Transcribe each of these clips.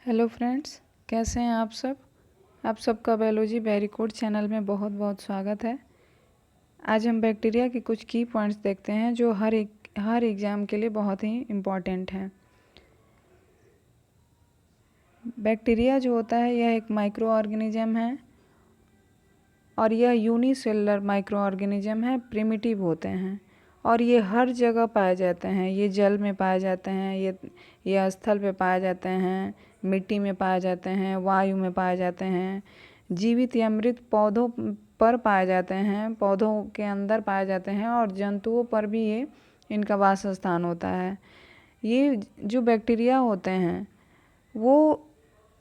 Hello friends, कैसे हैं आप सब। आप सबका बायोलॉजी वेरी कोड चैनल में बहुत बहुत स्वागत है। आज हम बैक्टीरिया के कुछ की पॉइंट्स देखते हैं जो हर एग्ज़ाम के लिए बहुत ही इम्पॉर्टेंट हैं। बैक्टीरिया जो होता है यह एक माइक्रो ऑर्गेनिज्म है और यह यूनिसेलुलर माइक्रो ऑर्गेनिज्म है, प्रिमिटिव होते हैं और ये हर जगह पाए जाते हैं। ये जल में पाए जाते हैं, ये स्थल पे पाए जाते हैं, मिट्टी में पाए जाते हैं, वायु में पाए जाते हैं, जीवित या मृत पौधों पर पाए जाते हैं, पौधों के अंदर पाए जाते हैं और जंतुओं पर भी ये इनका वास स्थान होता है। ये जो बैक्टीरिया होते हैं वो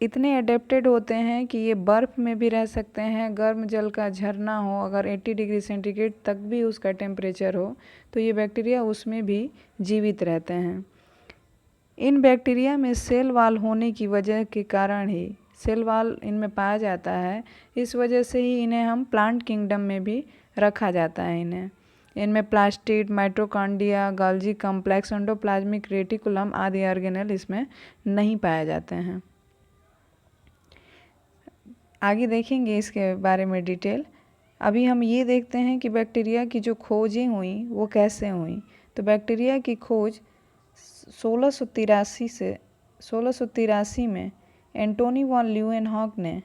इतने अडेप्टेड होते हैं कि ये बर्फ़ में भी रह सकते हैं। गर्म जल का झरना हो, अगर 80 डिग्री सेंटीग्रेड तक भी उसका टेम्परेचर हो तो ये बैक्टीरिया उसमें भी जीवित रहते हैं। इन बैक्टीरिया में सेल वाल होने की वजह के कारण ही सेल वाल इनमें पाया जाता है। इस वजह से ही इन्हें हम प्लांट किंगडम में भी रखा जाता है। इनमें plastid, mitochondria, Golgi complex, endoplasmic reticulum आदि ऑर्गेनेल इसमें नहीं पाए जाते हैं। आगे देखेंगे इसके बारे में डिटेल। अभी हम ये देखते हैं कि बैक्टीरिया की जो खोजें हुई वो कैसे हुई। तो बैक्टीरिया की खोज 1683 में एंटोनी वॉन ल्यूएनहॉक ने,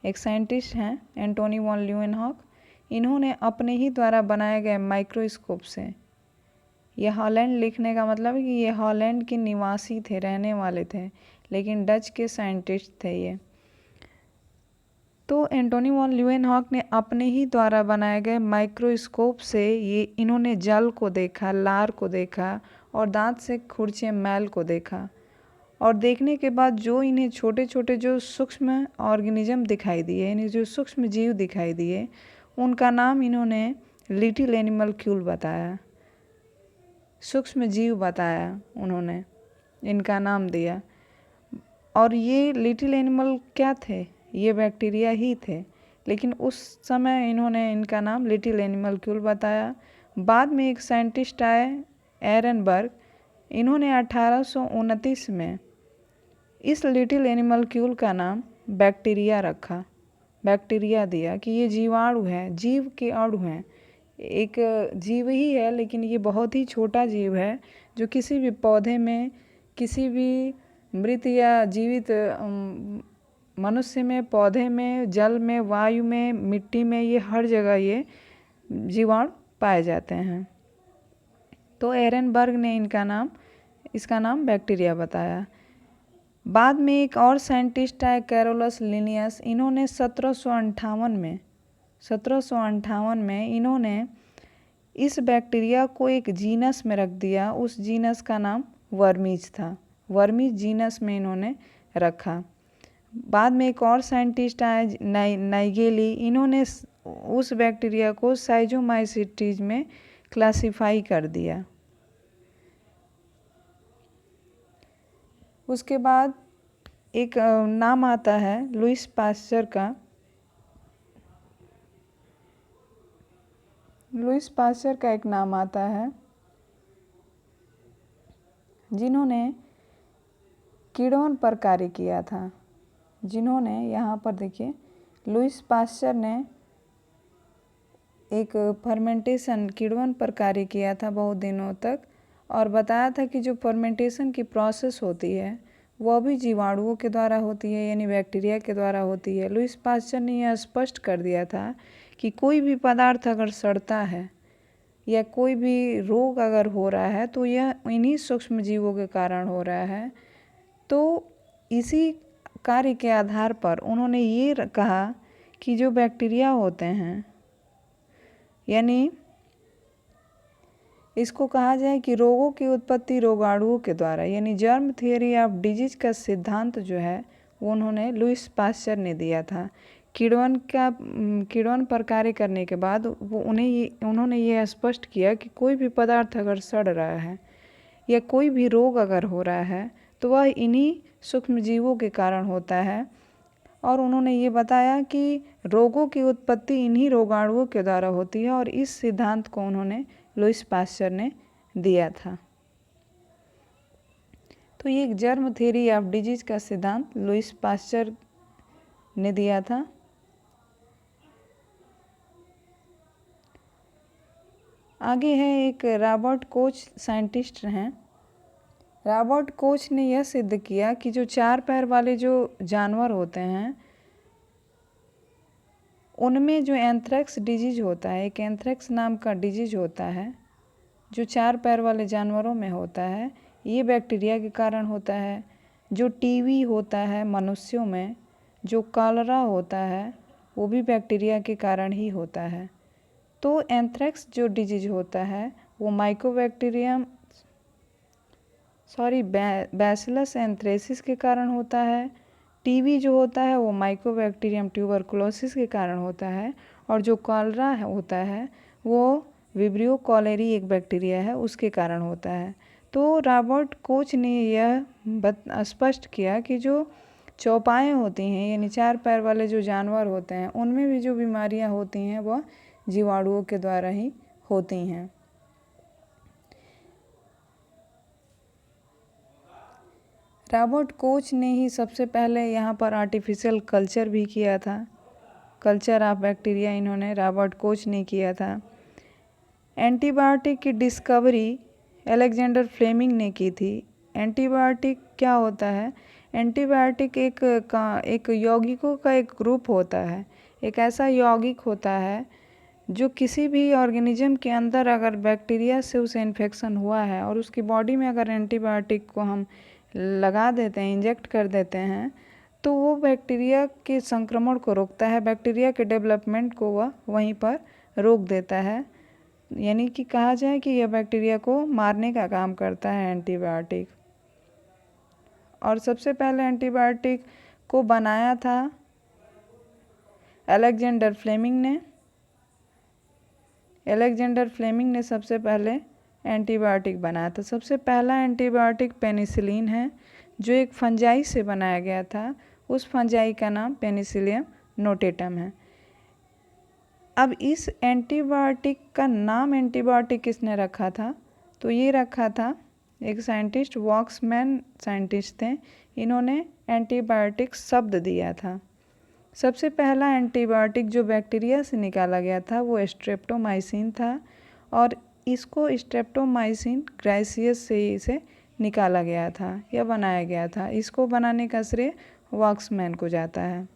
एक साइंटिस्ट हैं एंटोनी वॉन ल्यूएनहॉक, इन्होंने अपने ही द्वारा बनाए गए माइक्रोस्कोप से, ये हॉलैंड लिखने का मतलब है कि ये हॉलैंड के निवासी थे, रहने वाले थे, लेकिन डच के साइंटिस्ट थे ये। तो एंटोनी वॉन ल्यूएनहॉक ने अपने ही द्वारा बनाए गए माइक्रोस्कोप से इन्होंने जल को देखा, लार को देखा और दांत से खुरचे मैल को देखा और देखने के बाद जो इन्हें छोटे छोटे जो सूक्ष्म ऑर्गेनिज्म दिखाई दिए, इन्हें जो सूक्ष्म जीव दिखाई दिए, उनका नाम इन्होंने लिटिल एनिमल्क्यूल बताया, सूक्ष्म जीव बताया, उन्होंने इनका नाम दिया। और ये लिटिल एनिमल क्या थे? ये बैक्टीरिया ही थे, लेकिन उस समय इन्होंने इनका नाम लिटिल एनिमल्क्यूल बताया। बाद में एक साइंटिस्ट आए, एरनबर्ग, इन्होंने 1829 में इस लिटिल एनिमल्क्यूल का नाम बैक्टीरिया रखा, बैक्टीरिया दिया कि ये जीवाणु है, जीव के अणु हैं। एक जीव ही है लेकिन ये बहुत ही छोटा जीव है जो किसी भी पौधे में, किसी भी मृत या जीवित मनुष्य में, पौधे में, जल में, वायु में, मिट्टी में, ये हर जगह ये जीवाणु पाए जाते हैं। तो एरनबर्ग ने इसका नाम बैक्टीरिया बताया। बाद में एक और साइंटिस्ट आए, कैरोलस लिनियस, इन्होंने 1758 में इन्होंने इस बैक्टीरिया को एक जीनस में रख दिया। उस जीनस का नाम वर्मीज था, वर्मीज जीनस में इन्होंने रखा। बाद में एक और साइंटिस्ट आए, नाइगेली, इन्होंने उस बैक्टीरिया को साइजोमाइसीटीज में क्लासिफाई कर दिया। उसके बाद एक नाम आता है लुईस पास्चर का। लुईस पास्चर का एक नाम आता है जिन्होंने किण्वन पर कार्य किया था। जिन्होंने, यहाँ पर देखिए, लुईस पास्चर ने एक फर्मेंटेशन, किण्वन पर कार्य किया था बहुत दिनों तक और बताया था कि जो फर्मेंटेशन की प्रोसेस होती है वह भी जीवाणुओं के द्वारा होती है, यानी बैक्टीरिया के द्वारा होती है। लुईस पास्चर ने यह स्पष्ट कर दिया था कि कोई भी पदार्थ अगर सड़ता है या कोई भी रोग अगर हो रहा है तो यह इन्हीं सूक्ष्म जीवों के कारण हो रहा है। तो इसी कार्य के आधार पर उन्होंने ये कहा कि जो बैक्टीरिया होते हैं, यानी इसको कहा जाए कि रोगों की उत्पत्ति रोगाणुओं के द्वारा, यानी जर्म थियरी ऑफ डिजीज का सिद्धांत जो है वो उन्होंने लुईस पास्चर ने दिया था। किण्वन पर कार्य करने के बाद उन्होंने ये स्पष्ट किया कि कोई भी पदार्थ अगर सड़ रहा है या कोई भी रोग अगर हो रहा है तो वह इन्हीं सूक्ष्म जीवों के कारण होता है। और उन्होंने ये बताया कि रोगों की उत्पत्ति इन्हीं रोगाणुओं के द्वारा होती है और इस सिद्धांत को उन्होंने लुईस पास्चर ने दिया था। तो ये एक जर्म थ्योरी ऑफ डिजीज का सिद्धांत लुईस पास्चर ने दिया था। आगे है एक रॉबर्ट कोच साइंटिस्ट हैं। रॉबर्ट कोच ने यह सिद्ध किया कि जो 4 पैर वाले जो जानवर होते हैं उनमें जो एंथ्रेक्स डिजीज होता है, एक एंथ्रेक्स नाम का डिजीज होता है जो 4 पैर वाले जानवरों में होता है, ये बैक्टीरिया के कारण होता है। जो टीबी होता है मनुष्यों में, जो कॉलरा होता है, वो भी बैक्टीरिया के कारण ही होता है। तो एंथ्रेक्स जो डिजीज होता है वो माइकोबैक्टीरियम बैसिलस एंथ्रेसिस के कारण होता है। टीबी जो होता है वो माइकोबैक्टीरियम ट्यूबरकुलोसिस के कारण होता है। और जो कॉलरा होता है वो विब्रियो कॉलेरी एक बैक्टीरिया है, उसके कारण होता है। तो रॉबर्ट कोच ने यह स्पष्ट किया कि जो चौपाएँ होती हैं यानी 4 पैर वाले जो जानवर होते हैं उनमें भी जो बीमारियां होती हैं वह जीवाणुओं के द्वारा ही होती हैं। रॉबर्ट कोच ने ही सबसे पहले यहाँ पर आर्टिफिशियल कल्चर भी किया था। कल्चर ऑफ बैक्टीरिया इन्होंने रॉबर्ट कोच ने किया था। एंटीबायोटिक की डिस्कवरी अलेक्जेंडर फ्लेमिंग ने की थी। एंटीबायोटिक क्या होता है? एंटीबायोटिक एक यौगिकों का एक ग्रुप होता है, एक ऐसा यौगिक होता है जो किसी भी ऑर्गेनिज्म के अंदर अगर बैक्टीरिया से उसे इन्फेक्शन हुआ है और उसकी बॉडी में अगर एंटीबायोटिक को हम लगा देते हैं, इंजेक्ट कर देते हैं, तो वो बैक्टीरिया के संक्रमण को रोकता है, बैक्टीरिया के डेवलपमेंट को वह वहीं पर रोक देता है। यानी कि कहा जाए कि यह बैक्टीरिया को मारने का काम करता है एंटीबायोटिक। और सबसे पहले एंटीबायोटिक को बनाया था अलेक्जेंडर फ्लेमिंग ने। अलेक्जेंडर फ्लेमिंग ने सबसे पहले एंटीबायोटिक बनाया था। सबसे पहला एंटीबायोटिक पेनिसिलिन है जो एक फंजाई से बनाया गया था। उस फंजाई का नाम पेनिसिलियम नोटेटम है। अब इस एंटीबायोटिक का नाम एंटीबायोटिक किसने रखा था? तो ये रखा था एक साइंटिस्ट, वॉक्समैन साइंटिस्ट थे। इन्होंने एंटीबायोटिक शब्द दिया था। सबसे पहला एंटीबायोटिक जो बैक्टीरिया से निकाला गया था वो स्ट्रेप्टोमाइसिन था और इसको स्ट्रेप्टोमाइसिन ग्राइसियस से इसे निकाला गया था या बनाया गया था। इसको बनाने का श्रेय वॉक्समैन को जाता है।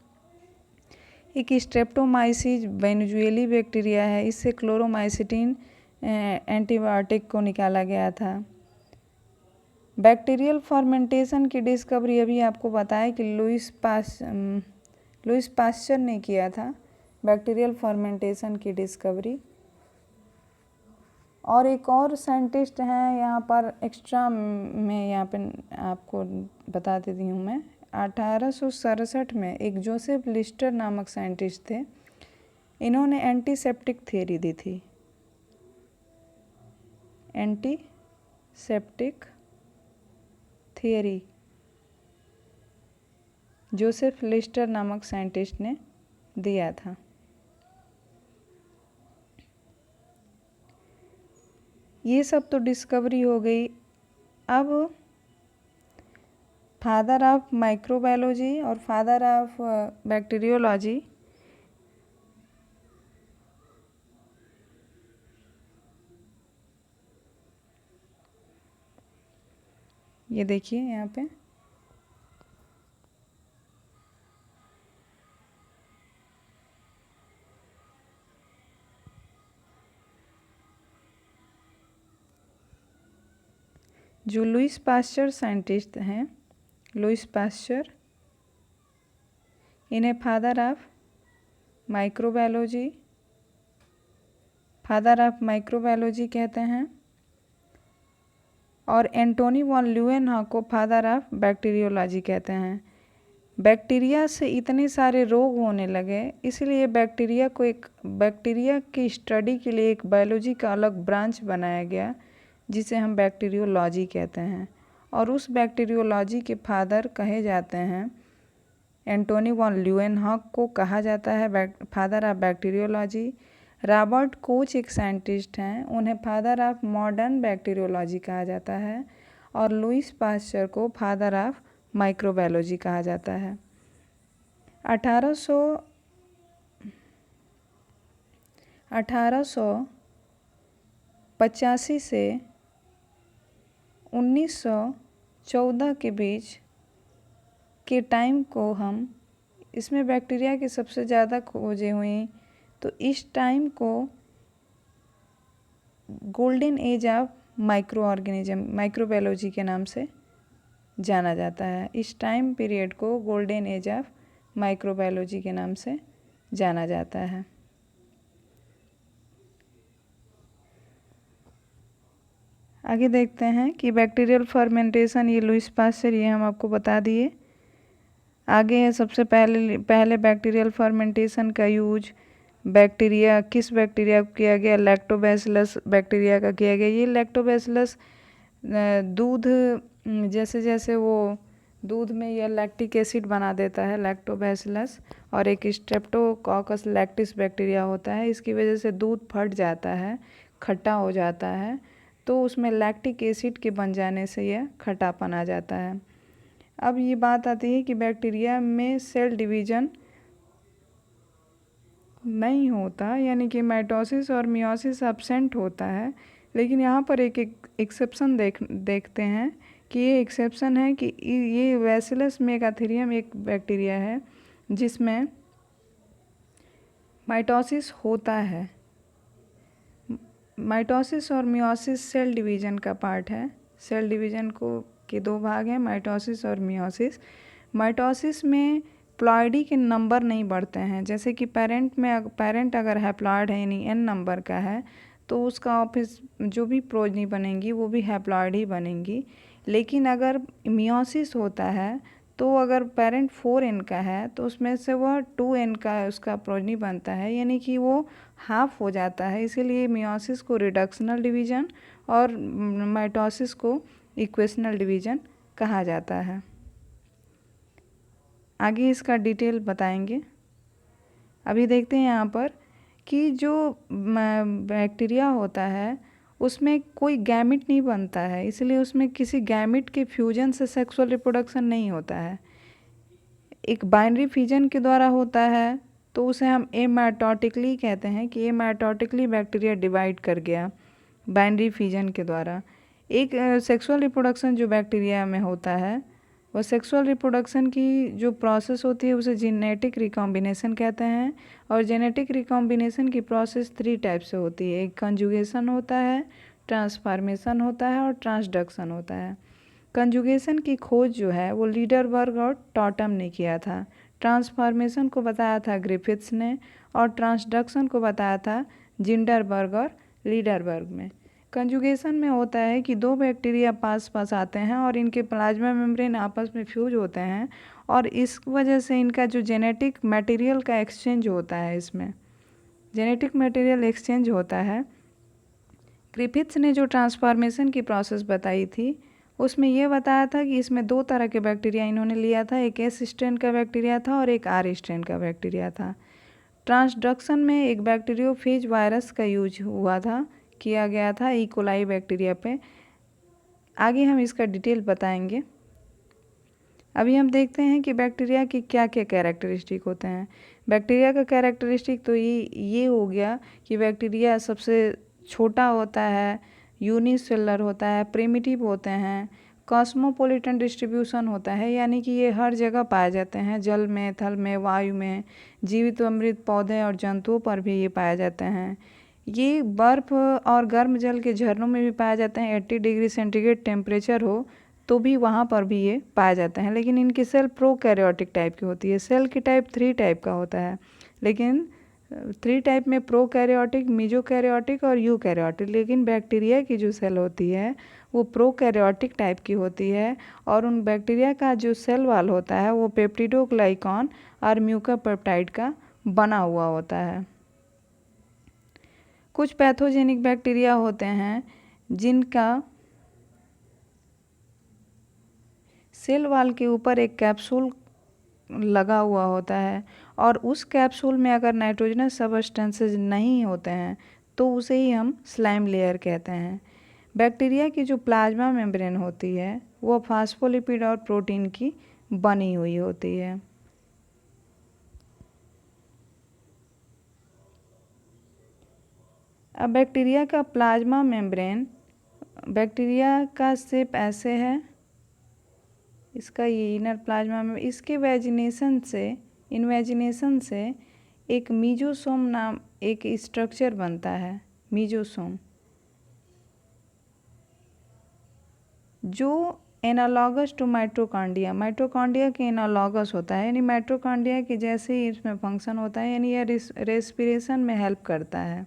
एक स्ट्रेप्टोमाइसिस वेनेजुएली बैक्टीरिया है, इससे क्लोरोमाइसिटिन एंटीबायोटिक को निकाला गया था। बैक्टीरियल फर्मेंटेशन की डिस्कवरी अभी आपको बताया कि लुईस पास्चर ने किया था बैक्टीरियल फर्मेंटेशन की डिस्कवरी। और एक और साइंटिस्ट हैं यहाँ पर एक्स्ट्रा में यहाँ पे आपको बता देती हूँ मैं। 1867 में एक जोसेफ लिस्टर नामक साइंटिस्ट थे। इन्होंने एंटीसेप्टिक थ्योरी दी थी। एंटीसेप्टिक थ्योरी जोसेफ लिस्टर नामक साइंटिस्ट ने दिया था। ये सब तो डिस्कवरी हो गई। अब फादर ऑफ माइक्रोबायोलॉजी और फादर ऑफ बैक्टीरियोलॉजी, ये देखिए यहाँ पे जो लुईस पास्चर साइंटिस्ट हैं, लुईस पास्चर, इन्हें फादर ऑफ माइक्रोबायोलॉजी कहते हैं। और एंटोनी वॉन ल्यूवेनहॉक को फादर ऑफ बैक्टीरियोलॉजी कहते हैं। बैक्टीरिया से इतने सारे रोग होने लगे, इसलिए बैक्टीरिया की स्टडी के लिए एक बायोलॉजी का अलग ब्रांच बनाया गया जिसे हम बैक्टीरियोलॉजी कहते हैं। और उस बैक्टीरियोलॉजी के फादर कहे जाते हैं, एंटोनी वॉन ल्यूवेनहॉक को कहा जाता है father of bacteriology. Robert Koch एक साइंटिस्ट हैं, उन्हें फादर ऑफ मॉडर्न बैक्टीरियोलॉजी कहा जाता है। और लुईस पास्चर को फादर ऑफ माइक्रोबायोलॉजी कहा जाता है। 1885 से 1914 के बीच के टाइम को हम इसमें बैक्टीरिया की सबसे ज़्यादा खोजें हुई, तो इस टाइम को golden age of micro organism microbiology के नाम से जाना जाता है। इस टाइम पीरियड को गोल्डन एज ऑफ माइक्रोबायोलॉजी के नाम से जाना जाता है। आगे देखते हैं कि बैक्टीरियल फर्मेंटेशन, ये लुईस पास्चर, ये हम आपको बता दिए। आगे है सबसे पहले बैक्टीरियल फर्मेंटेशन का यूज बैक्टीरिया, किस बैक्टीरिया को किया गया, लैक्टोबैसिलस बैक्टीरिया का किया गया। ये लैक्टोबैसिलस दूध, जैसे जैसे वो दूध में यह लैक्टिक एसिड बना देता है लैक्टोबैसिलस, और एक स्ट्रेप्टोकोकस लैक्टिस बैक्टीरिया होता है, इसकी वजह से दूध फट जाता है, खट्टा हो जाता है, तो उसमें लैक्टिक एसिड के बन जाने से यह खट्टापन आ जाता है। अब ये बात आती है कि बैक्टीरिया में सेल डिवीज़न नहीं होता, यानी कि माइटोसिस और मियोसिस एब्सेंट होता है, लेकिन यहाँ पर एक एक्सेप्शन देखते हैं कि ये एक्सेप्शन है कि ये बैसिलस मेगाथेरियम एक बैक्टीरिया है जिसमें माइटोसिस होता है। माइटोसिस और मियोसिस सेल डिवीज़न का पार्ट है। सेल डिवीज़न के दो भाग हैं, माइटोसिस और मियोसिस। माइटोसिस में प्लॉइडी के नंबर नहीं बढ़ते हैं, जैसे कि पेरेंट अगर हैप्लॉइड है यानी n नंबर का है तो उसका ऑफिस जो भी प्रोजनी बनेंगी वो भी हैप्लॉइड ही बनेंगी। लेकिन अगर मियोसिस होता है तो अगर पेरेंट 4n का है तो उसमें से वह 2n का उसका प्रोजनी बनता है, यानी कि वो हाफ हो जाता है। इसीलिए मियोसिस को रिडक्शनल डिवीज़न और माइटोसिस को इक्वेशनल डिवीज़न कहा जाता है। आगे इसका डिटेल बताएंगे। अभी देखते हैं यहाँ पर कि जो बैक्टीरिया होता है उसमें कोई गैमिट नहीं बनता है, इसलिए उसमें किसी गैमिट के फ्यूजन से सेक्सुअल रिप्रोडक्शन नहीं होता है। एक बाइनरी फिजन के द्वारा होता है, तो उसे हम एमाइटोटिकली कहते हैं कि एमाइटोटिकली बैक्टीरिया डिवाइड कर गया बाइनरी फिजन के द्वारा। एक सेक्सुअल रिप्रोडक्शन जो बैक्टीरिया में होता है, वह सेक्सुअल रिप्रोडक्शन की जो प्रोसेस होती है उसे जेनेटिक रिकॉम्बिनेशन कहते हैं। और जेनेटिक रिकॉम्बिनेशन की प्रोसेस 3 टाइप से होती है। एक कंजुगेशन होता है, ट्रांसफॉर्मेशन होता है और ट्रांसडक्शन होता है। कंजुगेशन की खोज जो है वो लीडरबर्ग और टॉटम ने किया था। ट्रांसफॉर्मेशन को बताया था ग्रिफिथ्स ने, और ट्रांसडक्शन को बताया था जिंडरबर्ग और लीडरबर्ग में। कंजुगेशन में होता है कि दो बैक्टीरिया पास पास आते हैं और इनके प्लाज्मा मेम्ब्रेन आपस में फ्यूज होते हैं, और इस वजह से इनका जो जेनेटिक मटेरियल का एक्सचेंज होता है, इसमें जेनेटिक मटेरियल एक्सचेंज होता है। ग्रिफिथ्स ने जो ट्रांसफॉर्मेशन की प्रोसेस बताई थी उसमें यह बताया था कि इसमें 2 तरह के बैक्टीरिया इन्होंने लिया था, एक एस स्ट्रेन का बैक्टीरिया था और एक आर स्ट्रेन का बैक्टीरिया था। ट्रांसडक्शन में एक बैक्टीरियोफेज वायरस का यूज किया गया था ई कोलाई बैक्टीरिया पे। आगे हम इसका डिटेल बताएंगे। अभी हम देखते हैं कि बैक्टीरिया की क्या क्या कैरेक्टरिस्टिक होते हैं। बैक्टीरिया का कैरेक्टरिस्टिक तो ये हो गया कि बैक्टीरिया सबसे छोटा होता है, यूनिसेलुलर होता है, प्रिमिटिव होते हैं, कॉस्मोपॉलिटन डिस्ट्रीब्यूशन होता है, यानी कि ये हर जगह पाए जाते हैं, जल में, थल में, वायु में, जीवित अमृत पौधे और जंतुओं पर भी ये पाए जाते हैं। ये बर्फ़ और गर्म जल के झरनों में भी पाए जाते हैं। 80 डिग्री सेंटीग्रेड टेम्परेचर हो तो भी वहाँ पर भी ये पाए जाते हैं। लेकिन इनकी सेल प्रोकैरियोटिक टाइप की होती है। सेल की टाइप 3 टाइप का होता है, लेकिन 3 टाइप में प्रोकैरियोटिक, मेसोकैरियोटिक और यूकैरियोटिक। लेकिन बैक्टीरिया की जो सेल होती है वो प्रोकैरियोटिक टाइप की होती है, और उन बैक्टीरिया का जो सेल वॉल होता है वो पेप्टिडोग्लाइकॉन और म्यूकोपेप्टाइड का बना हुआ होता है। कुछ पैथोजेनिक बैक्टीरिया होते हैं जिनका सेल वॉल के ऊपर एक कैप्सूल लगा हुआ होता है, और उस कैप्सूल में अगर नाइट्रोजनस सब्सटेंसेस नहीं होते हैं तो उसे ही हम स्लाइम लेयर कहते हैं। बैक्टीरिया की जो प्लाज्मा मेम्ब्रेन होती है वो फास्फोलिपिड और प्रोटीन की बनी हुई होती है। अब बैक्टीरिया का प्लाज्मा मेम्ब्रेन, बैक्टीरिया का शेप ऐसे है, इसका ये इनर प्लाज्मा में, इसके इन्वेजिनेशन से एक मीजोसोम नाम एक स्ट्रक्चर बनता है, मीजोसोम, जो एनालॉगस टू माइटोकॉन्ड्रिया के एनालॉगस होता है, यानी माइटोकॉन्ड्रिया के जैसे ही इसमें फंक्शन होता है, यानी यह रेस्पिरेशन में हेल्प करता है।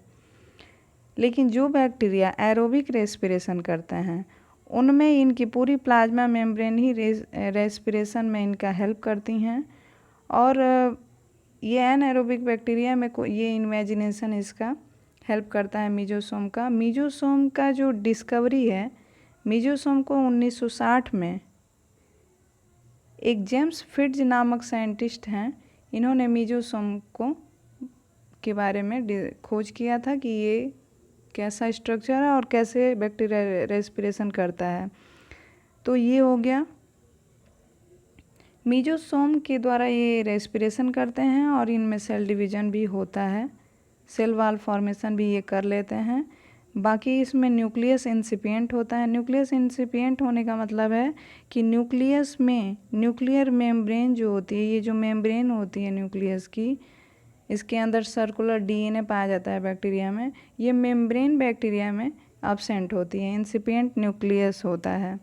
लेकिन जो बैक्टीरिया एरोबिक रेस्पिरेशन करते हैं उनमें इनकी पूरी प्लाज्मा मेम्ब्रेन ही रेस्पिरेशन में इनका हेल्प करती हैं, और ये एनएरोबिक बैक्टीरिया में ये इन्वेजिनेशन इसका हेल्प करता है मीजोसोम का। मीजोसोम का जो डिस्कवरी है, मीजोसोम को 1960 में एक जेम्स फिट्ज नामक साइंटिस्ट हैं, इन्होंने मीजोसोम को के बारे में खोज किया था कि ये कैसा स्ट्रक्चर है और कैसे बैक्टीरिया रेस्पिरेशन करता है। तो ये हो गया, मीजोसोम के द्वारा ये रेस्पिरेशन करते हैं और इनमें सेल डिवीज़न भी होता है, सेल वाल फॉर्मेशन भी ये कर लेते हैं। बाकी इसमें न्यूक्लियस इंसिपिएंट होता है। न्यूक्लियस इंसिपिएंट होने का मतलब है कि न्यूक्लियस में न्यूक्लियर मेम्ब्रेन जो होती है, ये जो मेम्ब्रेन होती है न्यूक्लियस की, इसके अंदर सर्कुलर डीएनए पाया जाता है बैक्टीरिया में, ये मेम्ब्रेन बैक्टीरिया में एब्सेंट होती है, इंसिपिएंट न्यूक्लियस होता है।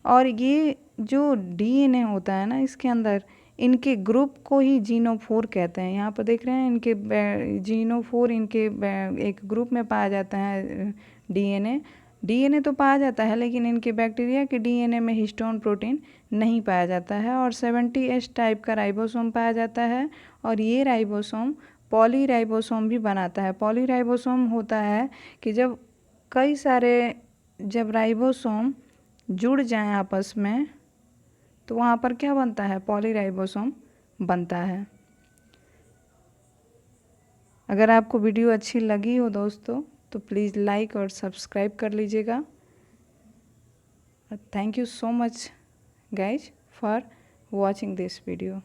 और ये जो डीएनए होता है ना, इसके अंदर इनके ग्रुप को ही जीनोफोर कहते हैं। यहाँ पर देख रहे हैं इनके जीनोफोर, इनके एक ग्रुप में पाया जाता है डीएनए तो पाया जाता है, लेकिन इनके बैक्टीरिया के डीएनए में हिस्टोन प्रोटीन नहीं पाया जाता है। और 70S टाइप का राइबोसोम पाया जाता है, और ये राइबोसोम पॉलीराइबोसोम भी बनाता है। पॉलीराइबोसोम होता है कि जब राइबोसोम जुड़ जाएं आपस में, तो वहाँ पर क्या बनता है, पॉलीराइबोसोम बनता है। अगर आपको वीडियो अच्छी लगी हो दोस्तों, तो प्लीज़ लाइक और सब्सक्राइब कर लीजिएगा। Thank you so much guys for watching this video.